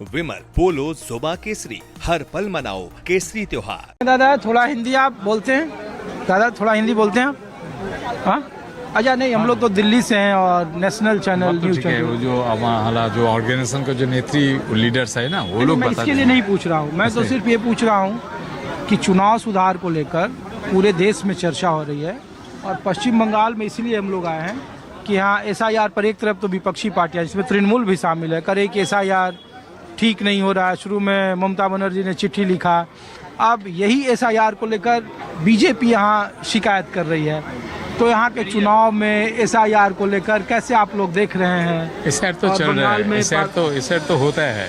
विमल पोलो जोबा केसरी, हर पल मनाओ केसरी त्योहार। दादा थोड़ा हिंदी आप बोलते हैं? दादा थोड़ा हिंदी बोलते हैं? हाँ अच्छा, नहीं हम लोग तो दिल्ली से हैं और नेशनल चैनल न्यूज चैनल। वो जो हमारा जो ऑर्गेनाइजेशन का जो नेत्री लीडर्स है ना, वो लोग मैं इसके लिए नहीं पूछ रहा हूँ, मैं तो सिर्फ ये पूछ रहा हूँ कि चुनाव सुधार को लेकर पूरे देश में चर्चा हो रही है और पश्चिम बंगाल में इसलिए हम लोग आए हैं कि यहाँ SIR पर एक तरफ तो विपक्षी पार्टियाँ जिसमें तृणमूल भी शामिल है करे कि SIR ठीक नहीं हो रहा है। शुरू में ममता बनर्जी ने चिट्ठी लिखा, अब यही SIR को लेकर बीजेपी यहाँ शिकायत कर रही है। तो यहाँ के चुनाव में SIR को लेकर कैसे आप लोग देख रहे हैं? SIR तो चल रहा है, SIR तो होता है।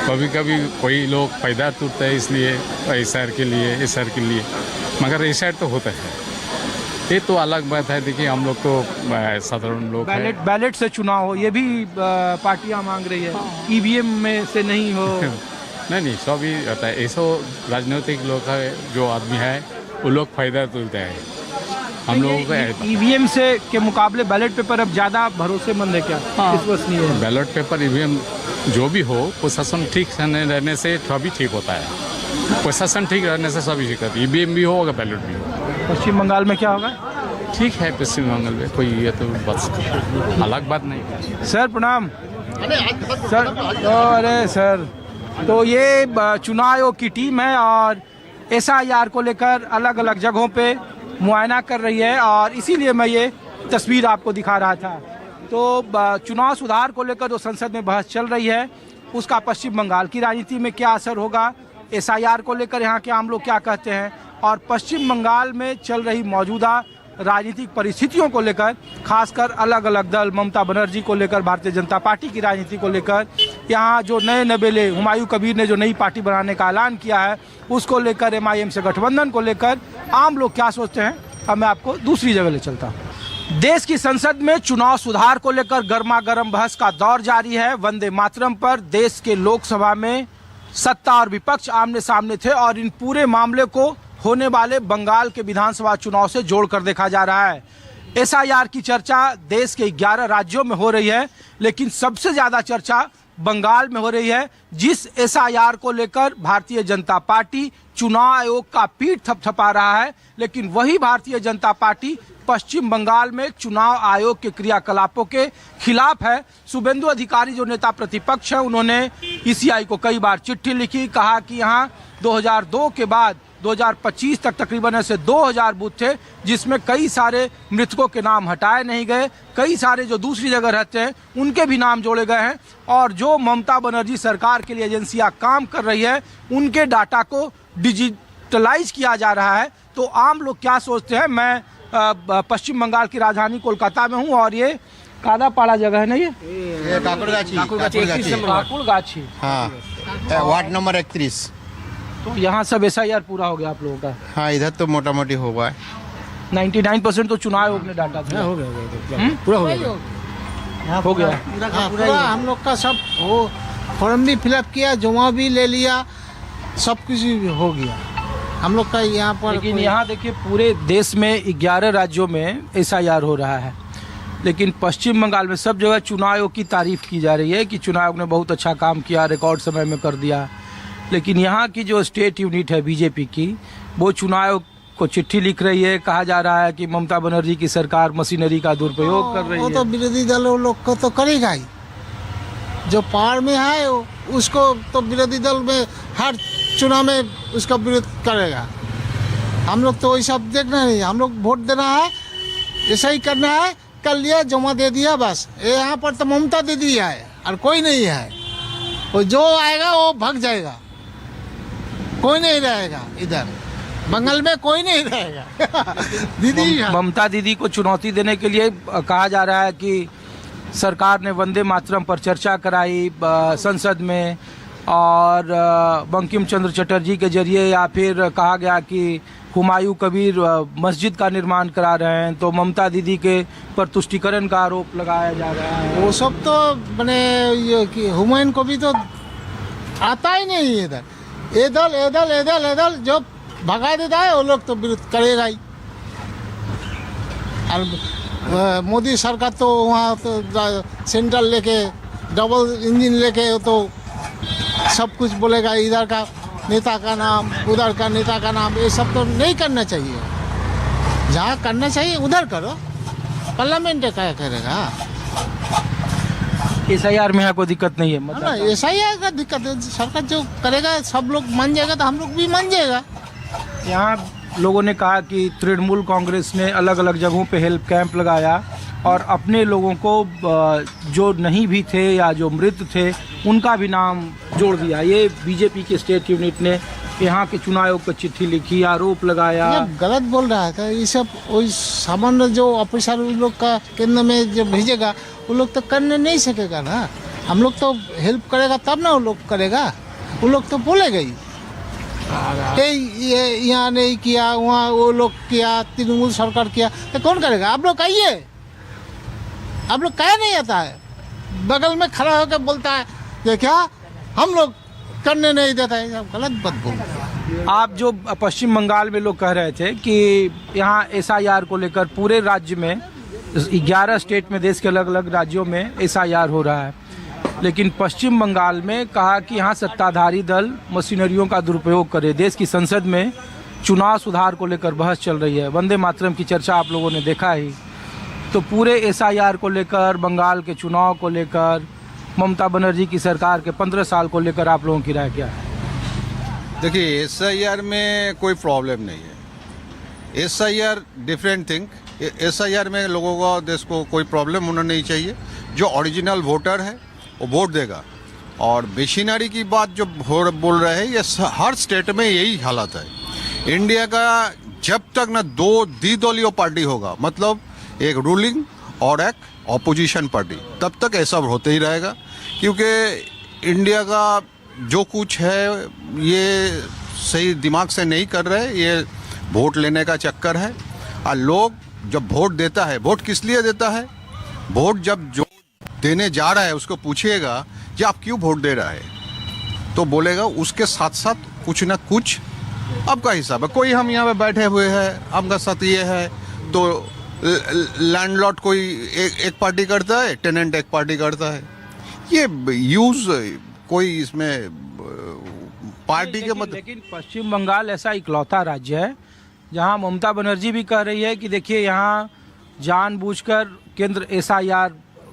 कभी कभी कोई लोग फायदा टूटता है इसलिए SIR के लिए, मगर SIR तो होता है। ये तो अलग बात है। देखिए हम लोग तो साधारण लोग बैलेट से चुनाव हो, ये भी पार्टियां मांग रही है। EVM में से नहीं हो नहीं सब ही होता है। ऐसा राजनीतिक लोग है, जो आदमी है वो लोग फायदा टूटता है। हम लोगों को EVM से के मुकाबले बैलेट पेपर अब ज्यादा भरोसेमंद है क्या? विश्वसनीय है? बैलेट पेपर EVM जो भी हो, प्रशासन ठीक रहने से सभी ठीक होता है। प्रशासन ठीक रहने से सभी ठीक होता है। EVM भी हो अगर बैलेट भी हो। पश्चिम बंगाल में क्या होगा? ठीक है, पश्चिम बंगाल में कोई ये तो बस अलग बात नहीं। सर प्रणाम। सर अरे सर, तो ये चुनाव आयोग की टीम है और SIR को लेकर अलग अलग जगहों पे मुआयना कर रही है और इसीलिए मैं ये तस्वीर आपको दिखा रहा था। तो चुनाव सुधार को लेकर जो संसद में बहस चल रही है उसका पश्चिम बंगाल की राजनीति में क्या असर होगा, SIR को लेकर यहाँ के आम लोग क्या कहते हैं और पश्चिम बंगाल में चल रही मौजूदा राजनीतिक परिस्थितियों को लेकर, खासकर अलग अलग दल ममता बनर्जी को लेकर, भारतीय जनता पार्टी की राजनीति को लेकर, यहाँ जो नए नवेले हुमायूं कबीर ने जो नई पार्टी बनाने का ऐलान किया है उसको लेकर, MIM से गठबंधन को लेकर आम लोग क्या सोचते हैं, अब मैं आपको दूसरी जगह ले चलता हूँ। देश की संसद में चुनाव सुधार को लेकर गर्मा गर्म बहस का दौर जारी है। वंदे मातरम पर देश के लोकसभा में सत्ता और विपक्ष आमने सामने थे और इन पूरे मामले को होने वाले बंगाल के विधानसभा चुनाव से जोड़कर देखा जा रहा है। SIR की चर्चा देश के 11 राज्यों में हो रही है, लेकिन सबसे ज्यादा चर्चा बंगाल में हो रही है, जिस SIR को लेकर भारतीय जनता पार्टी चुनाव आयोग का पीठ थपथपा रहा है, लेकिन वही भारतीय जनता पार्टी पश्चिम बंगाल में चुनाव आयोग के क्रियाकलापों के खिलाफ है। शुभेंदु अधिकारी जो नेता प्रतिपक्ष है, उन्होंने ECI को कई बार चिट्ठी लिखी, कहा कि यहाँ 2002 के बाद 2025 तक तकरीबन ऐसे 2000 बूथ थे जिसमें कई सारे मृतकों के नाम हटाए नहीं गए, कई सारे जो दूसरी जगह रहते हैं उनके भी नाम जोड़े गए हैं और जो ममता बनर्जी सरकार के लिए एजेंसियां काम कर रही है उनके डाटा को डिजिटलाइज किया जा रहा है। तो आम लोग क्या सोचते हैं? मैं पश्चिम बंगाल की राजधानी कोलकाता में हूँ और ये कादापाड़ा जगह है ना, ये काकुड़गाछी, हाँ, वार्ड नंबर 31। तो यहाँ सब SIR पूरा हो गया आप लोगों का? हाँ, इधर तो मोटा मोटी हो गया है। 99% तो चुनाव आयोग ने डाटा था। हो गया पूरा हो गया पूरा हम लोग का सब हो, फॉर्म भी फिलअप किया, जमा भी ले लिया, सब कुछ हो गया हम लोग का यहाँ पर। लेकिन यहाँ देखिए पूरे देश में 11 राज्यों में SIR हो रहा है, लेकिन पश्चिम बंगाल में सब जगह चुनाव आयोग की तारीफ की जा रही है कि चुनाव आयोग ने बहुत अच्छा काम किया, रिकॉर्ड समय में कर दिया। लेकिन यहाँ की जो स्टेट यूनिट है बीजेपी की, वो चुनाव आयोग को चिट्ठी लिख रही है, कहा जा रहा है कि ममता बनर्जी की सरकार मशीनरी का दुरुपयोग कर रही है। वो तो विरोधी दल लोग को तो करेगा ही, जो पावर में है उसको तो विरोधी दल में हर चुनाव में उसका विरोध करेगा। हम लोग तो वही सब देखना नहीं, हम लोग वोट देना है, ऐसा ही करना है, कर लिया, जमा दे दिया, बस। यहाँ पर तो ममता दीदी है और कोई नहीं है, वो जो आएगा वो भाग जाएगा, कोई नहीं रहेगा इधर बंगाल में, कोई नहीं रहेगा। दीदी ममता दीदी को चुनौती देने के लिए कहा जा रहा है कि सरकार ने वंदे मातरम पर चर्चा कराई संसद में और बंकिम चंद्र चटर्जी के जरिए, या फिर कहा गया कि हुमायूं कबीर मस्जिद का निर्माण करा रहे हैं, तो ममता दीदी के पर तुष्टिकरण का आरोप लगाया जा रहा है। वो सब तो मैंने ये कि हुमायूं कबीर तो आता ही नहीं इधर, इधर जो भगा देता है वो लोग तो विरोध करेगा ही। और मोदी सरकार तो वहाँ तो सेंट्रल लेके डबल इंजन लेके तो सब कुछ बोलेगा, इधर का नेता का नाम, उधर का नेता का नाम, ये सब तो नहीं करना चाहिए। जहाँ करना चाहिए उधर करो, पार्लियामेंट क्या करेगा? SIR में यहाँ कोई दिक्कत नहीं है, है ना, मतलब ऐसा ही आएगा दिक्कत है। सरकार जो करेगा सब लोग मान जाएगा तो हम लोग भी मान जाएगा। यहाँ लोगों ने कहा कि तृणमूल कांग्रेस ने अलग अलग जगहों पे हेल्प कैंप लगाया और अपने लोगों को जो नहीं भी थे या जो मृत थे उनका भी नाम जोड़ दिया। ये बीजेपी के स्टेट यूनिट ने यहाँ के चुनाव आयोग को चिट्ठी लिखी, आरोप लगाया। ये गलत बोल रहा है। ये सब वही सामान्य जो ऑफिसर उन लोग का केंद्र में जो भेजेगा वो लोग तो करने नहीं सकेगा ना। हम लोग तो हेल्प करेगा तब ना वो लोग करेगा। वो लोग तो बोलेगा ही ये यहाँ नहीं किया, वहाँ वो लोग किया, तृणमूल सरकार किया, तो कौन करेगा? आप लोग आइए। आप लोग क्या नहीं आता है, बगल में खड़ा होकर बोलता है ये क्या हम लोग करने नहीं देता है। सब गलत बात बोलते हैं। आप जो पश्चिम बंगाल में लोग कह रहे थे कि यहाँ SIR को लेकर पूरे राज्य में 11 स्टेट में, देश के अलग अलग राज्यों में SIR हो रहा है, लेकिन पश्चिम बंगाल में कहा कि यहाँ सत्ताधारी दल मशीनरियों का दुरुपयोग करे। देश की संसद में चुनाव सुधार को लेकर बहस चल रही है, वंदे मातरम की चर्चा आप लोगों ने देखा ही। तो पूरे SIR को लेकर, बंगाल के चुनाव को लेकर, ममता बनर्जी की सरकार के 15 साल को लेकर आप लोगों की राय क्या है? देखिए, SIR में कोई प्रॉब्लम नहीं है। SIR different thing. SIR में लोगों को, देश को कोई प्रॉब्लम होना नहीं चाहिए। जो ओरिजिनल वोटर है वो वोट देगा। और मशीनरी की बात जो बोल रहे हैं, ये हर स्टेट में यही हालत है। इंडिया का जब तक ना दो द्विदलीय पार्टी होगा, मतलब एक रूलिंग और एक ऑपोजिशन पार्टी, तब तक ऐसा होते ही रहेगा। क्योंकि इंडिया का जो कुछ है ये सही दिमाग से नहीं कर रहे, ये वोट लेने का चक्कर है। और लोग जब वोट देता है, वोट किस लिए देता है? वोट जब जो देने जा रहा है उसको पूछिएगा कि आप क्यों वोट दे रहा है, तो बोलेगा उसके साथ साथ कुछ ना कुछ आपका हिसाब है। कोई हम यहाँ पे बैठे हुए हैं, आपका साथ ये है, तो लैंडलॉर्ड कोई एक पार्टी करता है, टेनेंट एक पार्टी करता है। ये यूज कोई इसमें पार्टी के मतलब। लेकिन पश्चिम बंगाल ऐसा इकलौता राज्य है जहां ममता बनर्जी भी कह रही है कि देखिए यहाँ जानबूझकर केंद्र SIR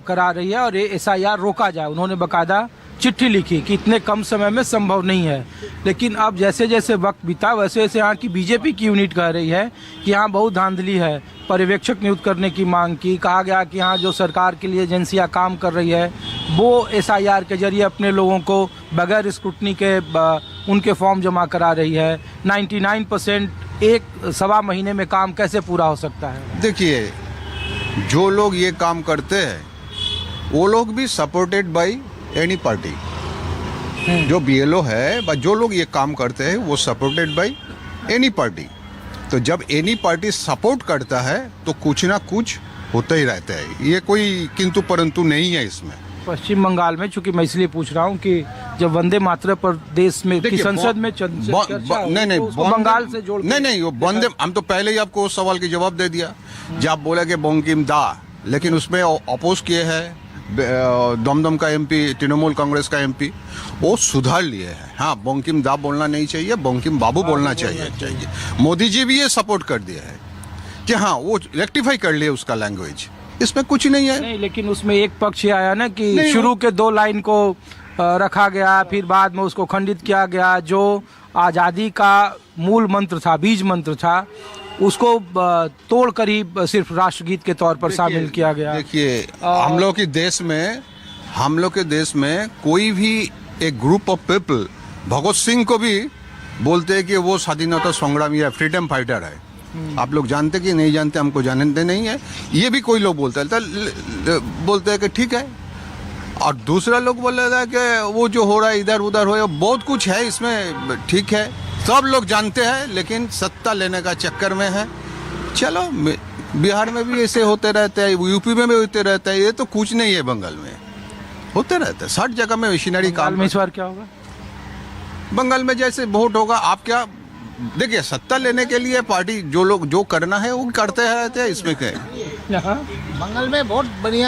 करा रही है और ये SIR रोका जाए। उन्होंने बकायदा चिट्ठी लिखी कि इतने कम समय में संभव नहीं है। लेकिन अब जैसे जैसे वक्त बीता वैसे वैसे यहाँ की बीजेपी की यूनिट कह रही है कि यहाँ बहुत धांधली है, पर्यवेक्षक नियुक्त करने की मांग की। कहा गया कि यहाँ जो सरकार के लिए एजेंसियाँ काम कर रही है वो SIR के जरिए अपने लोगों को बगैर स्क्रूटनी के उनके फॉर्म जमा करा रही है। 99% एक सवा महीने में काम कैसे पूरा हो सकता है? देखिए, जो लोग ये काम करते हैं वो लोग भी सपोर्टेड बाय एनी पार्टी। जो BLO है, जो लोग ये काम करते हैं वो सपोर्टेड बाय एनी पार्टी। तो जब एनी पार्टी सपोर्ट करता है तो कुछ ना कुछ होता ही रहता है। ये कोई किंतु परंतु नहीं है इसमें। पश्चिम बंगाल में, चूंकि मैं इसलिए पूछ रहा हूँ कि जब वंदे मातरम पर देश में की संसद में नहीं, बंगाल से जोड़ नहीं, वो वंदे, हम तो पहले ही आपको उस सवाल की जवाब दे दिया। जब आप बोले कि बंकिम दा, लेकिन उसमें अपोज किए हैं दमदम का MP, तृणमूल कांग्रेस का MP, वो सुधार लिए हैं। हाँ, बंकिम दा बोलना नहीं चाहिए, बंकिम बाबू बोलना चाहिए। मोदी जी भी ये सपोर्ट कर दिया है कि हाँ, वो रेक्टिफाई कर लिए उसका लैंग्वेज। इसमें कुछ नहीं है। नहीं, लेकिन उसमें एक पक्ष ये आया ना कि शुरू के 2 लाइन को रखा गया, फिर बाद में उसको खंडित किया गया। जो आज़ादी का मूल मंत्र था, बीज मंत्र था, उसको तोड़ कर ही सिर्फ राष्ट्रगीत के तौर पर शामिल किया गया। देखिए, हम लोग के देश में कोई भी एक group of people Bhagat Singh को भी बोलते हैं कि वो स्वाधीनता संग्रामी है, फ्रीडम फाइटर है। आप लोग जानते कि नहीं जानते, हमको जानते नहीं है। ये भी कोई लोग बोलते हैं कि ठीक है। और दूसरा लोग बोल रहा है कि वो जो हो रहा है इधर उधर हो रहा है, बहुत कुछ है इसमें, ठीक है, सब लोग जानते हैं, लेकिन सत्ता लेने का चक्कर में है। चलो, बिहार में भी ऐसे होते रहते हैं, UP में भी होते रहता है। ये तो कुछ नहीं है, बंगाल में होते रहते हैं। 60 जगह में मशीनरी काम। में इस बार क्या होगा? बंगाल में जैसे वोट होगा, आप क्या देखिए, सत्ता लेने के लिए पार्टी जो लोग जो करना है वो करते रहते हैं। इसमें क्या है? बंगाल में बहुत बढ़िया